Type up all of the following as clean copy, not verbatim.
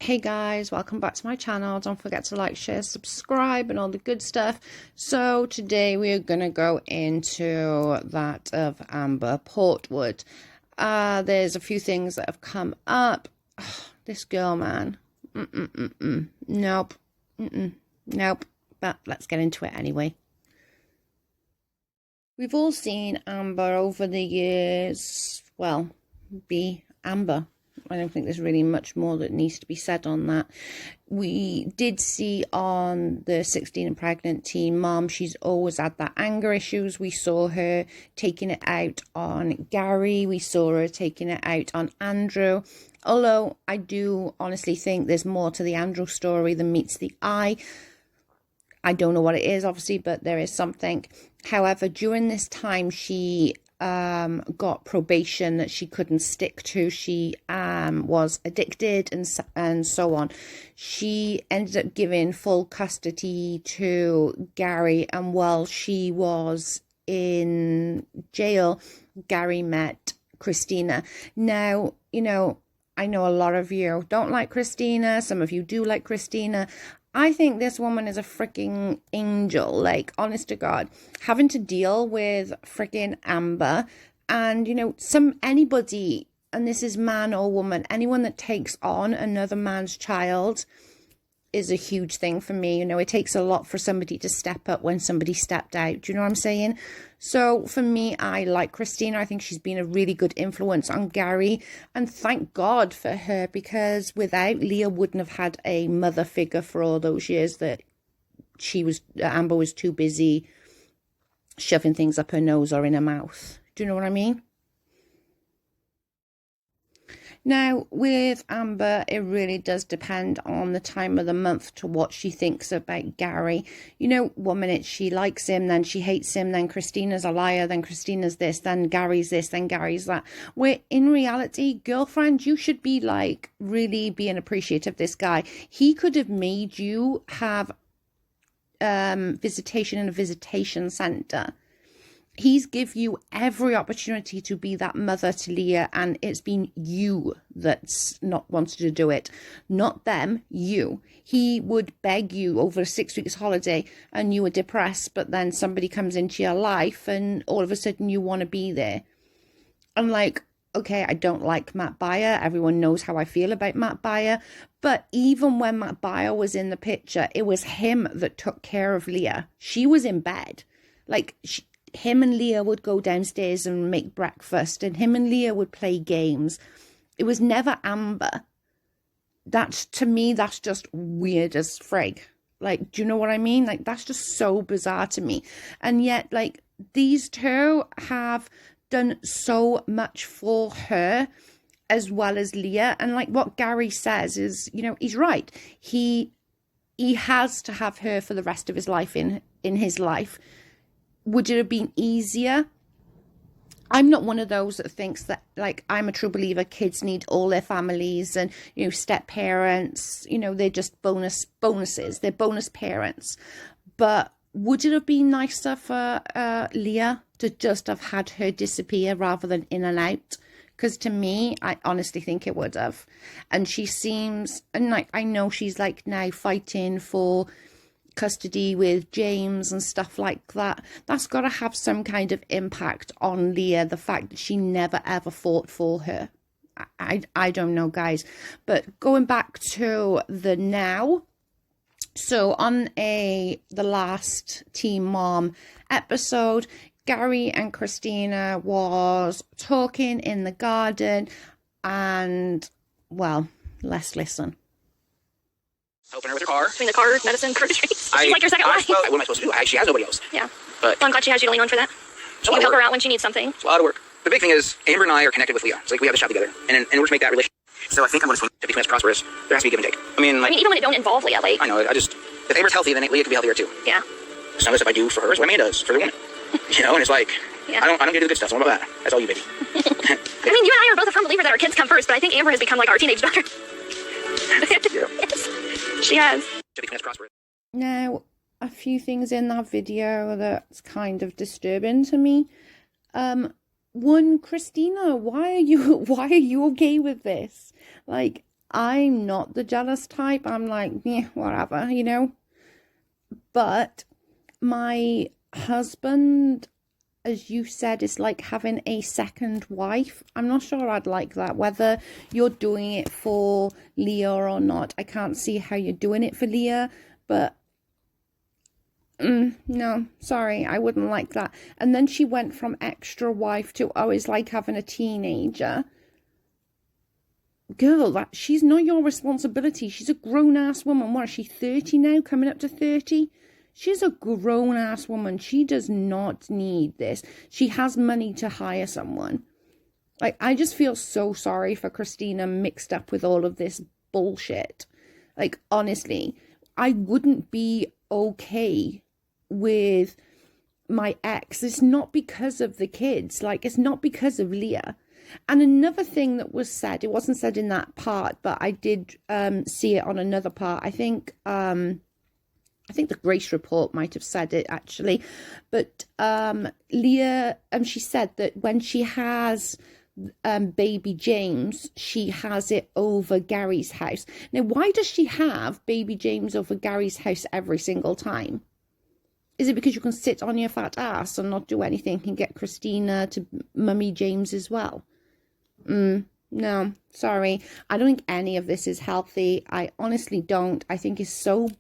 Hey guys, welcome back to my channel. Don't forget to like, share, subscribe and all the good stuff. So today we're going to go into that of Amber PortWood. There's a few things that have come up. This girl, man. Nope. Nope. But let's get into it anyway. We've all seen Amber over the years, well, be Amber. I don't think there's really much more that needs to be said on that. We did see on the 16 and pregnant teen mom, she's always had that anger issues. We saw her taking it out on Gary. We saw her taking it out on Andrew. Although I do honestly think there's more to the Andrew story than meets the eye. I don't know what it is, obviously, but there is something. However, during this time, she got probation that she couldn't stick to. She was addicted and so on. She ended up giving full custody to Gary, and while she was in jail, Gary met Christina. Now, you know, I know a lot of you don't like Christina. Some of you do like Christina. I think this woman is a freaking angel, like, honest to God, having to deal with freaking Amber. And, you know, anybody, and this is man or woman, anyone that takes on another man's child is a huge thing for me. You know, it takes a lot for somebody to step up when somebody stepped out. Do you know what I'm saying? So for me, I like Christina. I think she's been a really good influence on Gary. And thank God for her, because without Leah wouldn't have had a mother figure for all those years that Amber was too busy shoving things up her nose or in her mouth. Do you know what I mean? Now, with Amber, it really does depend on the time of the month to what she thinks about Gary. You know, 1 minute she likes him, then she hates him, then Christina's a liar, then Christina's this, then Gary's this, then Gary's that. Where in reality, girlfriend, you should be like really being appreciative of this guy. He could have made you have visitation in a visitation center. He's give you every opportunity to be that mother to Leah, and it's been you that's not wanted to do it. Not them, you. He would beg you over a 6 weeks holiday and you were depressed, but then somebody comes into your life and all of a sudden you want to be there. I'm like, okay, I don't like Matt Bayer. Everyone knows how I feel about Matt Bayer. But even when Matt Bayer was in the picture, it was him that took care of Leah. She was in bed. Like, him and Leah would go downstairs and make breakfast, and him and Leah would play games. It was never Amber. To me, that's just weird as frig. Like, do you know what I mean? Like, that's just so bizarre to me. And yet, like, these two have done so much for her as well as Leah. And like what Gary says is, you know, he's right. He has to have her for the rest of his life in his life. Would it have been easier? I'm not one of those that thinks that, like, I'm a true believer kids need all their families and, you know, step parents, you know, they're just bonuses. They're bonus parents. But would it have been nicer for Leah to just have had her disappear rather than in and out? Because to me, I honestly think it would have. And she seems, and like, I know she's like now fighting for custody with James and stuff like that. That's got to have some kind of impact on Leah, the fact that she never ever fought for her. I don't know, guys. But going back to the now, so on the last Teen Mom episode, Gary and Christina was talking in the garden, and well, let's listen. Helping her with her car. Between the car, medicine, groceries. She's like your second wife. Well, what am I supposed to do? She has nobody else. Yeah. But well, I'm glad she has you to lean on for that. You can help her out when she needs something. It's a lot of work. The big thing is, Amber and I are connected with Leah. It's like we have a shop together. And in order to make that relationship, so I think I'm going to swing to between us prosperous. There has to be give and take. I mean, even when it don't involve Leah, like. I know, if Amber's healthy, then Leah can be healthier too. Yeah. Some of the stuff I do for her is what Amanda does for the woman. You know, and it's like, yeah. I don't do the good stuff. So what about that? That's all you, baby. I mean, you and I are both a firm believer that our kids come first, but I think Amber has become like our teenage daughter. Yeah. Yes. She has. Now, a few things in that video that's kind of disturbing to me. One, Christina, why are you okay with this? Like, I'm not the jealous type. I'm like, yeah, whatever, you know. But my husband, as you said, is like having a second wife. I'm not sure I'd like that. Whether you're doing it for Leah or not, I can't see how you're doing it for Leah. But no, sorry, I wouldn't like that. And then she went from extra wife to, oh, it's like having a teenager. Girl, she's not your responsibility. She's a grown-ass woman. What is she, 30 now? Coming up to 30? She's a grown-ass woman. She does not need this. She has money to hire someone. Like, I just feel so sorry for Christina mixed up with all of this bullshit. Like, honestly, I wouldn't be okay with my ex. It's not because of the kids. Like, it's not because of Leah. And another thing that was said, it wasn't said in that part, but I did see it on another part. I think the Grace Report might have said it, actually. But Leah, she said that when she has baby James, she has it over Gary's house. Now, why does she have baby James over Gary's house every single time? Is it because you can sit on your fat ass and not do anything and get Christina to mummy James as well? No, sorry. I don't think any of this is healthy. I honestly don't. I think it's so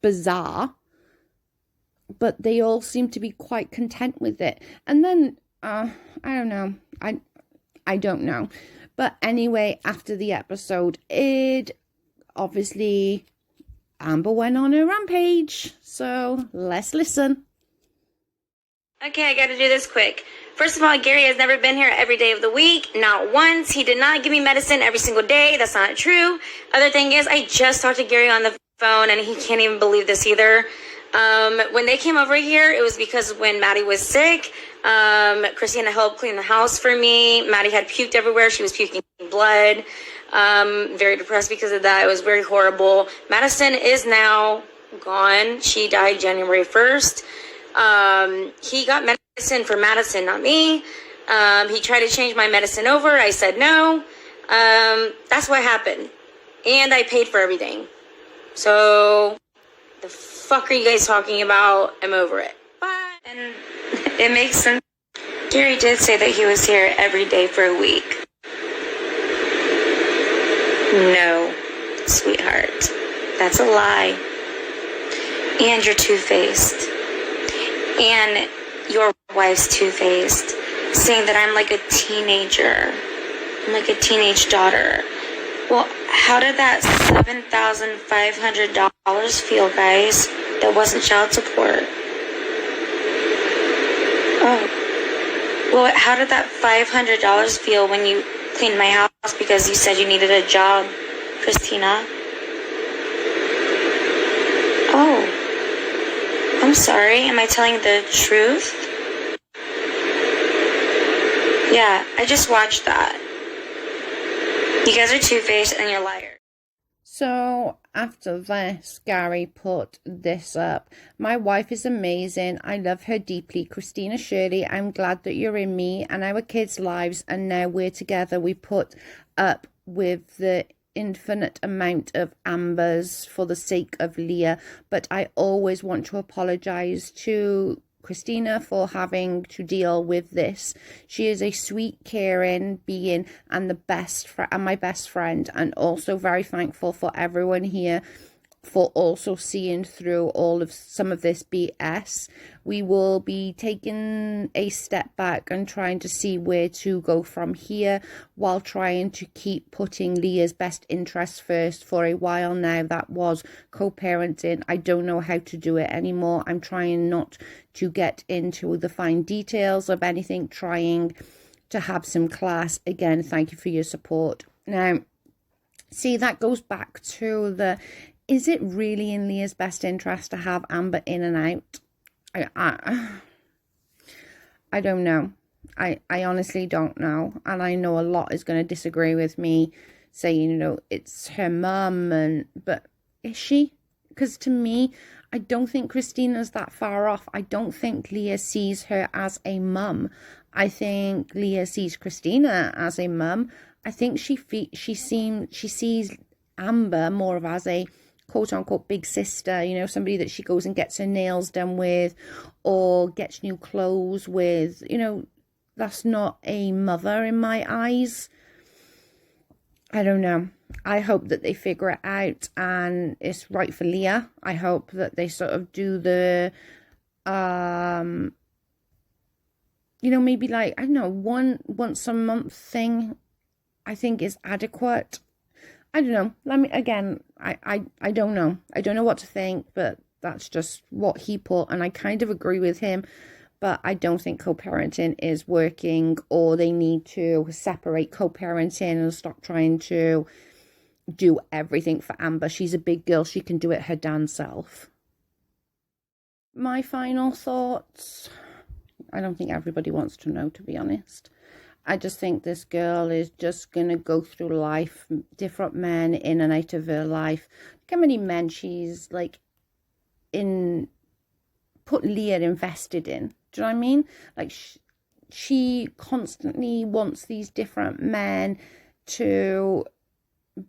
bizarre. But they all seem to be quite content with it. And then, I don't know. I don't know. But anyway, after the episode, obviously, Amber went on a rampage. So, let's listen. Okay, I gotta do this quick. First of all, Gary has never been here every day of the week. Not once. He did not give me medicine every single day. That's not true. Other thing is, I just talked to Gary on the phone, and he can't even believe this either. When they came over here, it was because when Maddie was sick, Christina helped clean the house for me. Maddie had puked everywhere. She was puking blood. Very depressed because of that. It was very horrible. Madison is now gone. She died January 1st. He got medicine for Madison, not me. He tried to change my medicine over. I said no. That's what happened. And I paid for everything. So, the fuck are you guys talking about? I'm over it. Bye. And it makes sense. Gary did say that he was here every day for a week. No, sweetheart. That's a lie. And you're two-faced. And your wife's two-faced, saying that I'm like a teenager. I'm like a teenage daughter. Well, how did that $7,500 feel, guys? That wasn't child support. Oh. Well, how did that $500 feel when you cleaned my house because you said you needed a job, Christina? Oh. I'm sorry, am I telling the truth? Yeah, I just watched that. You guys are two-faced and you're liars. So, after this, Gary put this up. My wife is amazing. I love her deeply. Christina Shirley, I'm glad that you're in me and our kids' lives, and now we're together. We put up with the infinite amount of Ambers for the sake of Leah, but I always want to apologize to Christina for having to deal with this. She is a sweet, caring being and my best friend, and also very thankful for everyone here for also seeing through some of this BS. We will be taking a step back and trying to see where to go from here, while trying to keep putting Leah's best interests first. For a while now, that was co-parenting. I don't know how to do it anymore. I'm trying not to get into the fine details of anything, trying to have some class. Again, thank you for your support. Now, see, that goes back to is it really in Leah's best interest to have Amber in and out? I don't know. I honestly don't know. And I know a lot is going to disagree with me, saying, it's her mum, but is she? Because to me, I don't think Christina's that far off. I don't think Leah sees her as a mum. I think Leah sees Christina as a mum. I think she sees Amber more of as a quote unquote big sister, you know, somebody that she goes and gets her nails done with or gets new clothes with. You know, that's not a mother in my eyes. I don't know. I hope that they figure it out and it's right for Leah. I hope that they sort of do the you know, maybe like, I don't know, once a month thing, I think is adequate. I don't know. I don't know. I don't know what to think, but that's just what he put. And I kind of agree with him, but I don't think co-parenting is working, or they need to separate co-parenting and stop trying to do everything for Amber. She's a big girl. She can do it her damn self. My final thoughts. I don't think everybody wants to know, to be honest. I just think this girl is just going to go through life, different men in and out of her life. Look how many men she's like put Leah invested in. Do you know what I mean? Like she constantly wants these different men to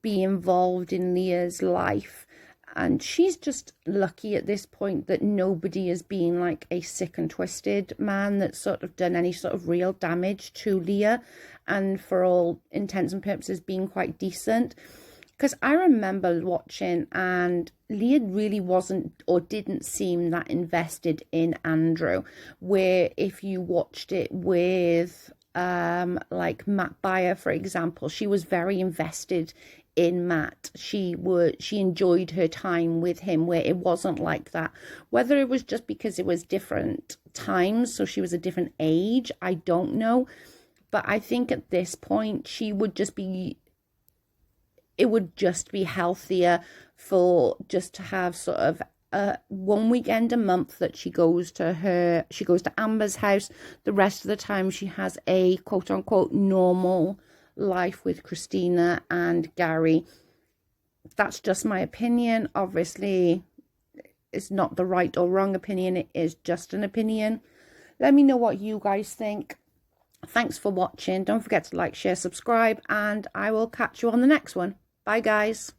be involved in Leah's life. And she's just lucky at this point that nobody has been like a sick and twisted man that's sort of done any sort of real damage to Leah. And for all intents and purposes, being quite decent. Because I remember watching and Leah really wasn't or didn't seem that invested in Andrew. Where if you watched it with like Matt Bayer, for example, she was very invested in Matt. She enjoyed her time with him, where it wasn't like that. Whether it was just because it was different times, so she was a different age, I don't know. But I think at this point she would just be, it would just be healthier for just to have sort of one weekend a month that she goes to Amber's house. The rest of the time she has a quote unquote normal life with Christina and Gary. That's just my opinion. Obviously, it's not the right or wrong opinion. It is just an opinion. Let me know what you guys think. Thanks for watching. Don't forget to like, share, subscribe, and I will catch you on the next one. Bye, guys.